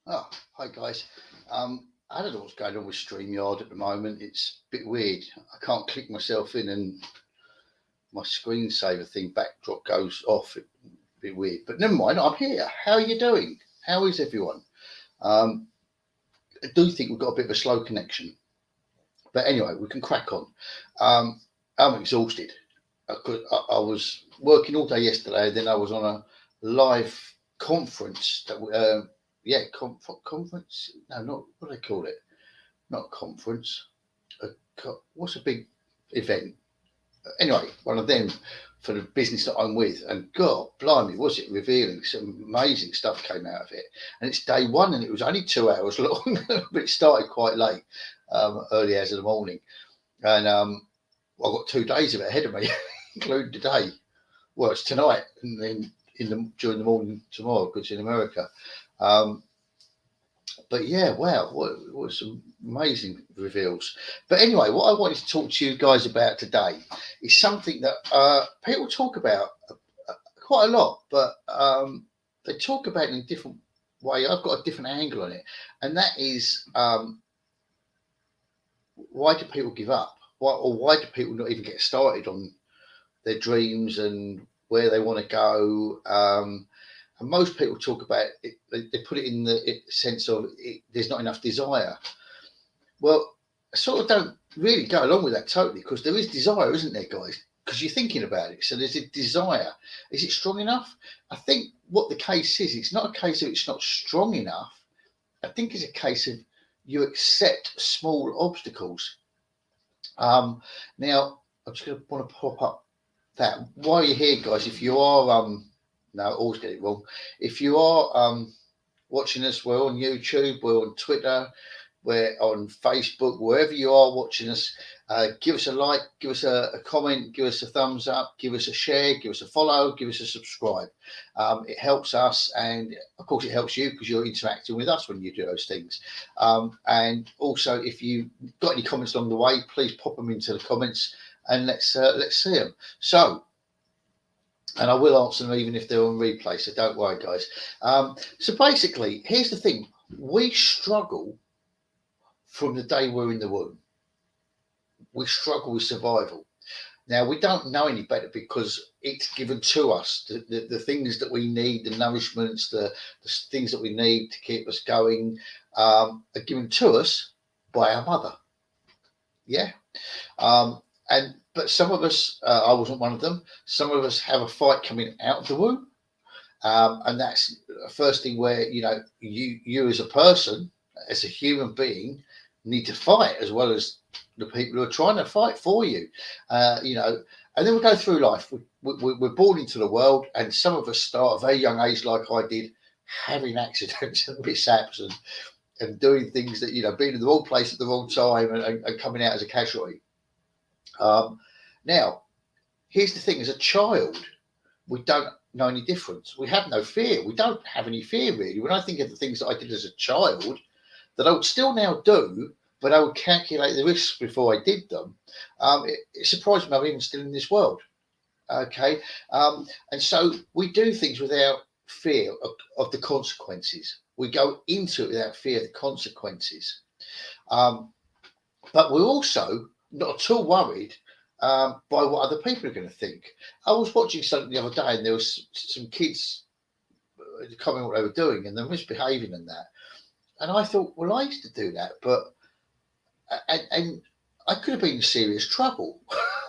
Oh, hi guys. I don't know what's going on with StreamYard at the moment. It's a bit weird. I can't click myself in and my screensaver thing backdrop goes off. It's a bit weird. But never mind, I'm here. How are you doing? How is everyone? Um, I do think we've got a bit of a slow connection. But anyway, we can crack on. Um, I'm exhausted. I was working all day yesterday, then I was on a live conference yeah, conference. No, not what do they call it? Not a conference. A, what's a big event? Anyway, one of them for the business that I'm with. And God, blimey, was it revealing? Some amazing stuff came out of it. And it's day one, and it was only 2 hours long, but it started quite late, early hours of the morning. And I've got 2 days of it ahead of me, including today. Well, it's tonight, and then during the morning tomorrow because in America. Um, but yeah, wow, what some amazing reveals. But anyway, what I wanted to talk to you guys about today is something that people talk about quite a lot, but they talk about it in a different way. I've got a different angle on it, and that is why do people give up? Why do people not even get started on their dreams and where they want to go? And most people talk about it, they put it in the sense of there's not enough desire. Well, I sort of don't really go along with that totally because there is desire, isn't there, guys? Because you're thinking about it. So there's a desire. Is it strong enough? I think what the case is, it's not a case of it's not strong enough. I think it's a case of you accept small obstacles. Now, I'm just going to want to pop up that while you're here, guys, if you are, no, I always get it wrong. If you are watching us, we're on YouTube, we're on Twitter, we're on Facebook, wherever you are watching us, give us a like, give us a comment, give us a thumbs up, give us a share, give us a follow, give us a subscribe. It helps us, and of course, it helps you because you're interacting with us when you do those things. And also, if you got any comments along the way, please pop them into the comments and let's see them. So, and I will answer them even if they're on replay. So don't worry, guys. So basically, here's the thing: we struggle from the day we're in the womb. We struggle with survival. Now we don't know any better because it's given to us the things that we need, the nourishments, the things that we need to keep us going, are given to us by our mother. Yeah. And but some of us, I wasn't one of them. Some of us have a fight coming out of the womb, and that's the first thing where you as a person, as a human being, need to fight as well as the people who are trying to fight for you. And then we go through life. We're born into the world, and some of us start at a very young age, like I did, having accidents and mishaps and doing things that being in the wrong place at the wrong time and coming out as a casualty. Now, here's the thing: as a child, we don't know any difference. We have no fear. We don't have any fear really. When I think of the things that I did as a child that I would still now do, but I would calculate the risks before I did them, it surprised me I'm even still in this world. Okay. And so we do things without fear of the consequences. We go into it without fear of the consequences. Um, but we're also not at all worried by what other people are going to think. I was watching something the other day, and there was some kids commenting what they were doing, and they're misbehaving and that. And I thought, well, I used to do that, but and I could have been in serious trouble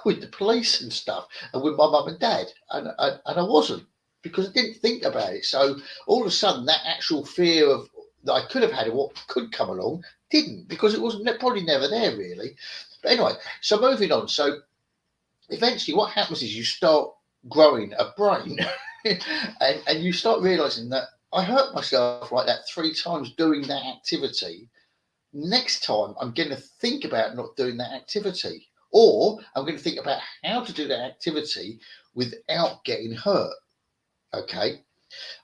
with the police and stuff, and with my mum and dad, and I wasn't because I didn't think about it. So all of a sudden, that actual fear of that I could have had and what could come along didn't because it wasn't probably never there really. But anyway, so moving on. So eventually what happens is you start growing a brain and you start realizing that I hurt myself like that 3 times doing that activity. Next time I'm going to think about not doing that activity, or I'm going to think about how to do that activity without getting hurt. Okay.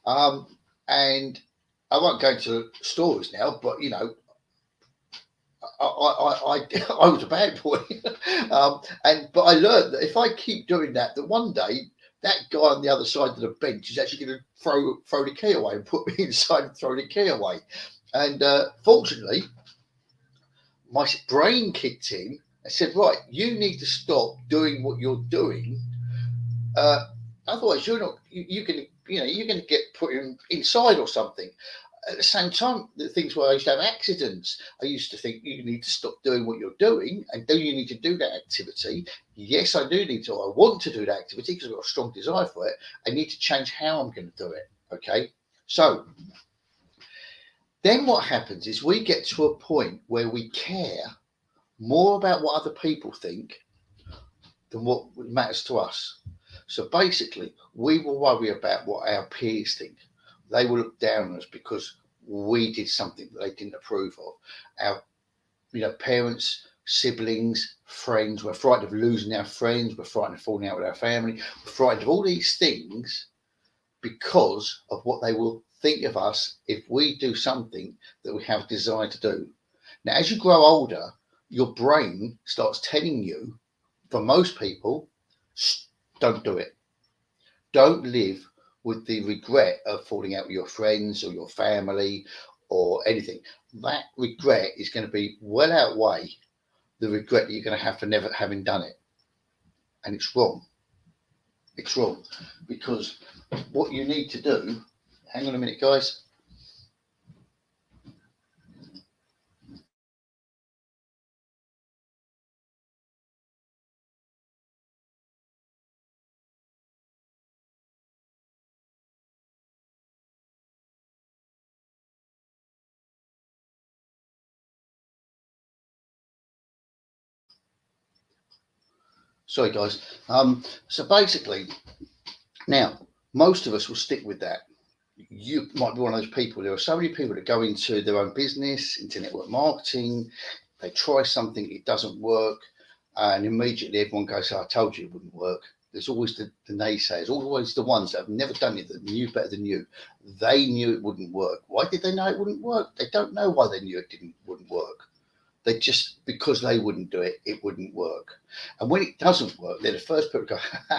And I won't go into stories now, but I was a bad boy, but I learned that if I keep doing that, that one day that guy on the other side of the bench is actually going to throw the key away and put me inside and throw the key away. And fortunately, my brain kicked in and said, right, you need to stop doing what you're doing. Uh, Otherwise, you're going to, you're going to get put inside or something. At the same time, the things where I used to have accidents, I used to think you need to stop doing what you're doing, and do you need to do that activity? Yes, I do need to. I want to do that activity because I've got a strong desire for it. I need to change how I'm going to do it. Okay. So then what happens is we get to a point where we care more about what other people think than what matters to us. So basically, we will worry about what our peers think. They will look down on us because we did something that they didn't approve of. Our, parents, siblings, friends. We're frightened of losing our friends. We're frightened of falling out with our family. We're frightened of all these things because of what they will think of us if we do something that we have a desire to do. Now, as you grow older, your brain starts telling you, for most people, don't do it. Don't live with the regret of falling out with your friends or your family or anything. That regret is going to be well outweigh the regret that you're going to have for never having done it. And it's wrong. It's wrong because what you need to do, hang on a minute, guys. Sorry, guys. So basically, now most of us will stick with that. You might be one of those people. There are so many people that go into their own business, into network marketing. They try something, it doesn't work, and immediately everyone goes, oh, "I told you it wouldn't work." There's always the naysayers, always the ones that have never done it, that knew better than you. They knew it wouldn't work. Why did they know it wouldn't work? They don't know why they knew it wouldn't work. They just, because they wouldn't do it, it wouldn't work. And when it doesn't work, they're the first people to go,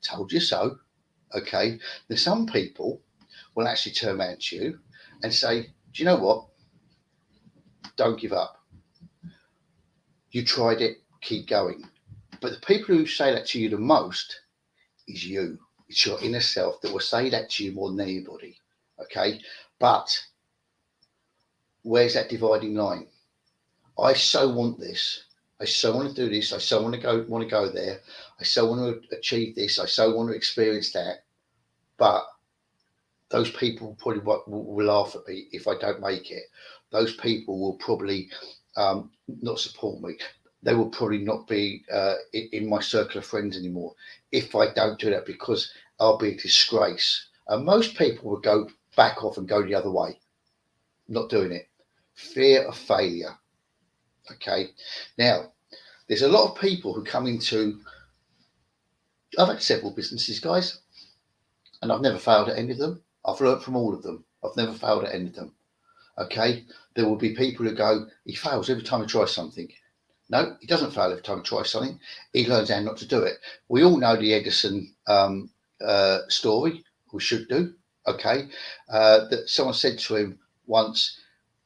"Told you so." Okay. There's some people will actually turn around to you and say, "Do you know what? Don't give up. You tried it, keep going." But the people who say that to you the most is you. It's your inner self that will say that to you more than anybody. Okay. But where's that dividing line? I so want this. I so want to do this. I so want to go there. I so want to achieve this. I so want to experience that. But those people probably will laugh at me if I don't make it. Those people will probably not support me. They will probably not be in my circle of friends anymore if I don't do that because I'll be a disgrace. And most people will go back off and go the other way, not doing it. Fear of failure. Okay. Now, there's a lot of people who come into, I've had several businesses, guys, and I've never failed at any of them. I've learned from all of them. I've never failed at any of them. Okay. There will be people who go, he fails every time he tries something. No, he doesn't fail every time he tries something. He learns how not to do it. We all know the Edison story. We should do. Okay. That someone said to him once,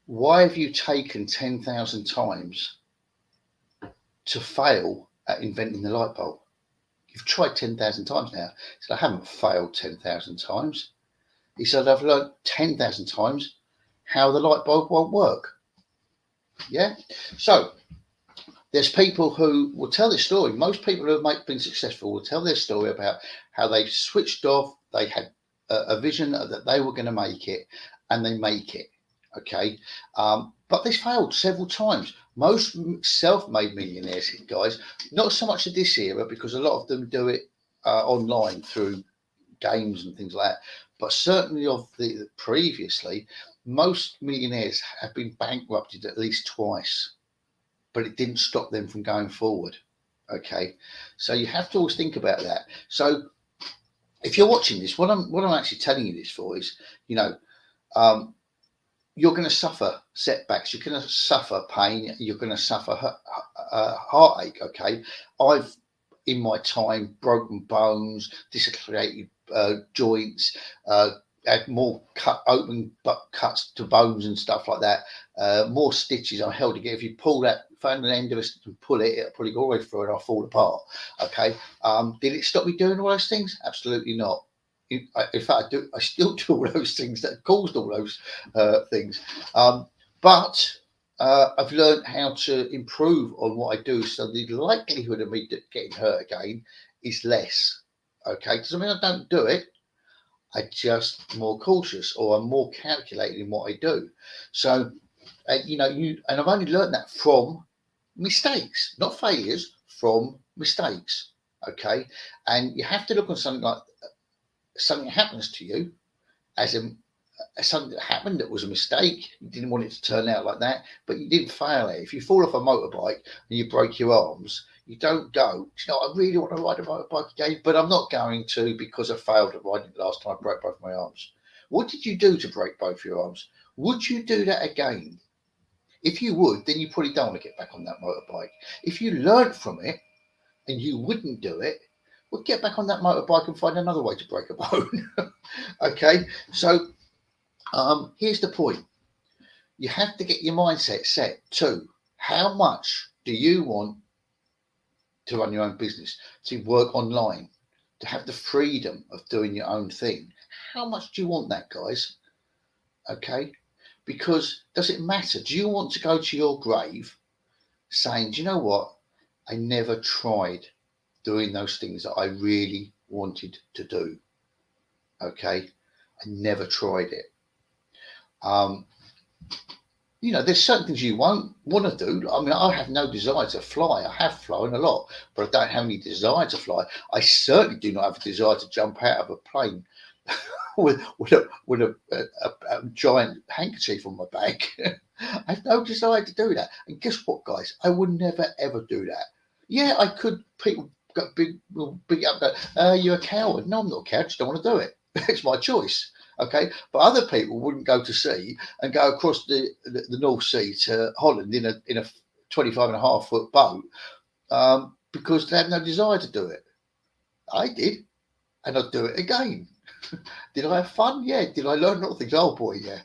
why have you taken 10,000 times to fail at inventing the light bulb? You've tried 10,000 times now. He said, I haven't failed 10,000 times. He said, I've learned 10,000 times how the light bulb won't work. Yeah. So there's people who will tell this story. Most people who have been successful will tell their story about how they switched off. They had a vision that they were going to make it, and they make it. Okay. But they failed several times. Most self-made millionaires, guys, not so much of this era because a lot of them do it online through games and things like that. But certainly of the previously, most millionaires have been bankrupted at least twice, but it didn't stop them from going forward. Okay, so you have to always think about that. So if you're watching this, what I'm actually telling you this for is, you know, um, you're going to suffer setbacks, you're going to suffer pain, you're going to suffer heartache. Okay, I've in my time broken bones, dislocated joints, had more open cuts to bones and stuff like that. More stitches. I held together. If you pull that, find an end of it and pull it, it'll probably go all the way through and I'll fall apart. Okay. Did it stop me doing all those things? Absolutely not. In fact, I still do all those things that caused all those things. But I've learned how to improve on what I do, so the likelihood of me getting hurt again is less. Okay, because I mean I don't do it. I just more cautious, or I'm more calculated in what I do. So, and I've only learned that from mistakes, not failures, from mistakes. Okay, and you have to look on something like something that happens to you as something that happened that was a mistake. You didn't want it to turn out like that, but you didn't fail it. If you fall off a motorbike and you break your arms, you don't go, I really want to ride a motorbike again, but I'm not going to because I failed at riding it last time, I broke both my arms. What did you do to break both your arms? Would you do that again? If you would, then you probably don't want to get back on that motorbike. If you learned from it and you wouldn't do it, well, get back on that motorbike and find another way to break a bone. Okay, so here's the point. You have to get your mindset set to how much do you want to run your own business, to work online, to have the freedom of doing your own thing. How much do you want that, guys? Okay, because does it matter? Do you want to go to your grave saying, do you know what? I never tried doing those things that I really wanted to do. Okay, I never tried it. There's certain things you won't want to do. I mean, I have no desire to fly. I have flown a lot, but I don't have any desire to fly. I certainly do not have a desire to jump out of a plane with a giant handkerchief on my back. I have no desire to do that. And guess what, guys? I would never ever do that. Yeah, I could. People got big up that you're a coward. No, I'm not a coward. I just don't want to do it. It's my choice. Okay, but other people wouldn't go to sea and go across the North Sea to Holland in a 25.5 foot boat because they had no desire to do it. I did, and I'd do it again. Did I have fun? Yeah. Did I learn a lot of things? Oh boy, yeah.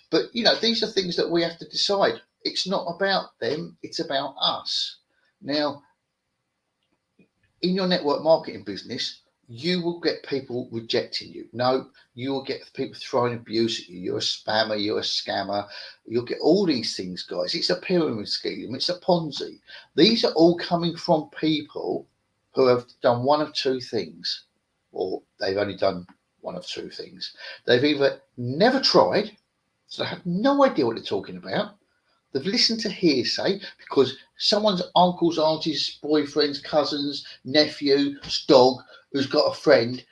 But these are things that we have to decide. It's not about them; it's about us. Now, in your network marketing business, you will get people rejecting you. No, you will get people throwing abuse at you. You're a spammer, you're a scammer. You'll get all these things, guys. It's a pyramid scheme, it's a Ponzi. These are all coming from people who have done one of two things, or they've only done one of two things. They've either never tried, so they have no idea what they're talking about. They've listened to hearsay because someone's uncles, aunties, boyfriends, cousins, nephew, dog who's got a friend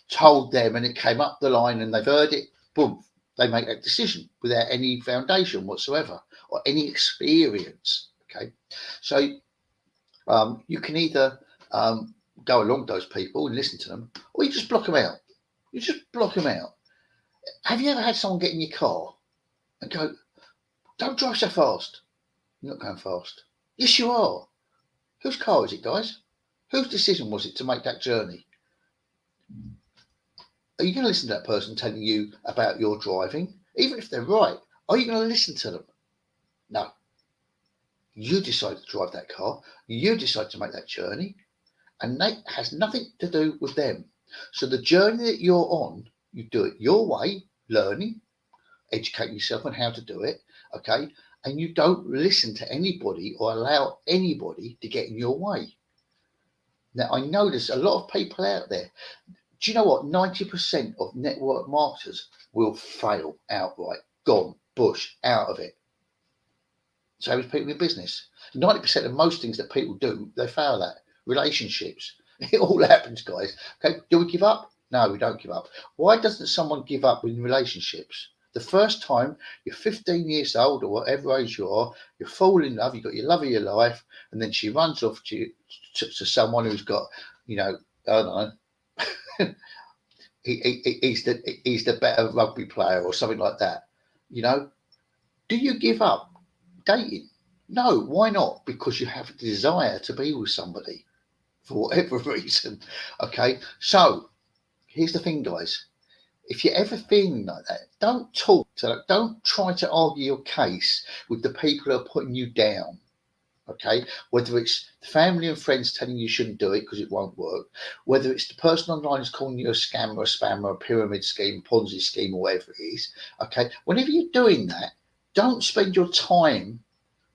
told them and it came up the line and they've heard it. Boom, they make that decision without any foundation whatsoever or any experience. Okay, so you can either go along with those people and listen to them, or you just block them out. You just block them out. Have you ever had someone get in your car and go, don't drive so fast? You're not going fast. Yes, you are. Whose car is it, guys? Whose decision was it to make that journey? Are you going to listen to that person telling you about your driving? Even if they're right, are you going to listen to them? No. You decide to drive that car. You decide to make that journey. And that has nothing to do with them. So the journey that you're on, you do it your way, learning, educating yourself on how to do it. Okay. And you don't listen to anybody or allow anybody to get in your way. Now, I know there's a lot of people out there. Do you know what? 90% of network marketers will fail outright. Gone, bush, out of it. So is people in business. 90% of most things that people do, they fail at. Relationships. It all happens, guys. Okay, do we give up? No, we don't give up. Why doesn't someone give up in relationships? The first time you're 15 years old or whatever age you are, you fall in love, you've got your love of your life, and then she runs off to someone who's got, I don't know, he's the better rugby player or something like that. Do you give up dating? No, why not? Because you have a desire to be with somebody for whatever reason. Okay, so here's the thing, guys. if you're ever feeling like that, don't talk to them. Don't try to argue your case with the people who are putting you down. Okay, whether it's family and friends telling you shouldn't do it because it won't work, whether it's the person online who's calling you a scammer, a spammer, a pyramid scheme, Ponzi scheme, or whatever it is. Okay, whenever you're doing that, don't spend your time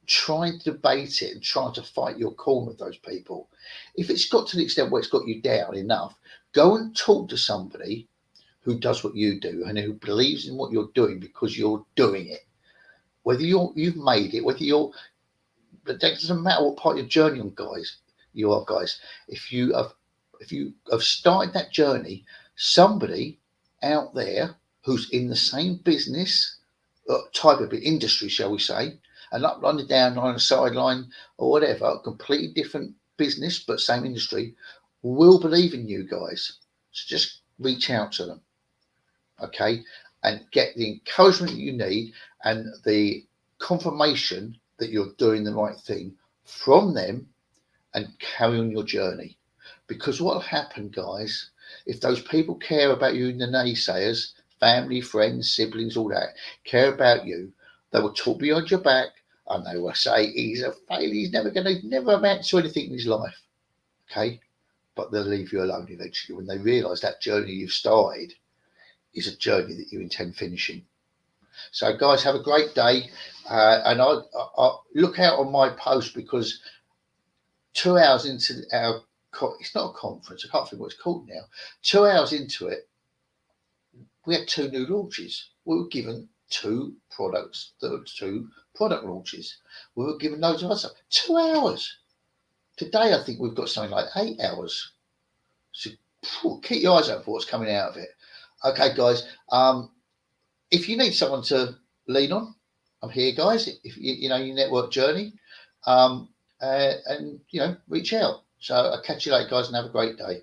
trying to debate it and trying to fight your corner with those people. If it's got to the extent where it's got you down enough, go and talk to somebody who does what you do and who believes in what you're doing because you're doing it. Whether you've made it, whether you're, but it doesn't matter what part of your journey on, guys. You are, guys. If you have started that journey, somebody out there who's in the same business type of industry, shall we say, and up on the down line, sideline, or whatever, a completely different business but same industry, will believe in you guys. So just reach out to them, okay, and get the encouragement that you need and the confirmation that you're doing the right thing from them, and carry on your journey. Because what will happen, guys, if those people care about you, the naysayers, family, friends, siblings, all that, care about you, they will talk behind your back and they will say he's a failure, he's never amount to anything in his life. Okay? But they'll leave you alone eventually when they realise that journey you've started is a journey that you intend finishing. So, guys, have a great day, and I look out on my post because 2 hours into our, it's not a conference, I can't think what it's called now. 2 hours into it, we had 2 new launches. We were given 2 products, 2 product launches. We were given loads of other stuff. 2 hours. Today, I think we've got something like 8 hours. So keep your eyes out for what's coming out of it. Okay, guys. If you need someone to lean on, I'm here, guys. If you know your network journey, and reach out. So I'll catch you later, guys, and have a great day.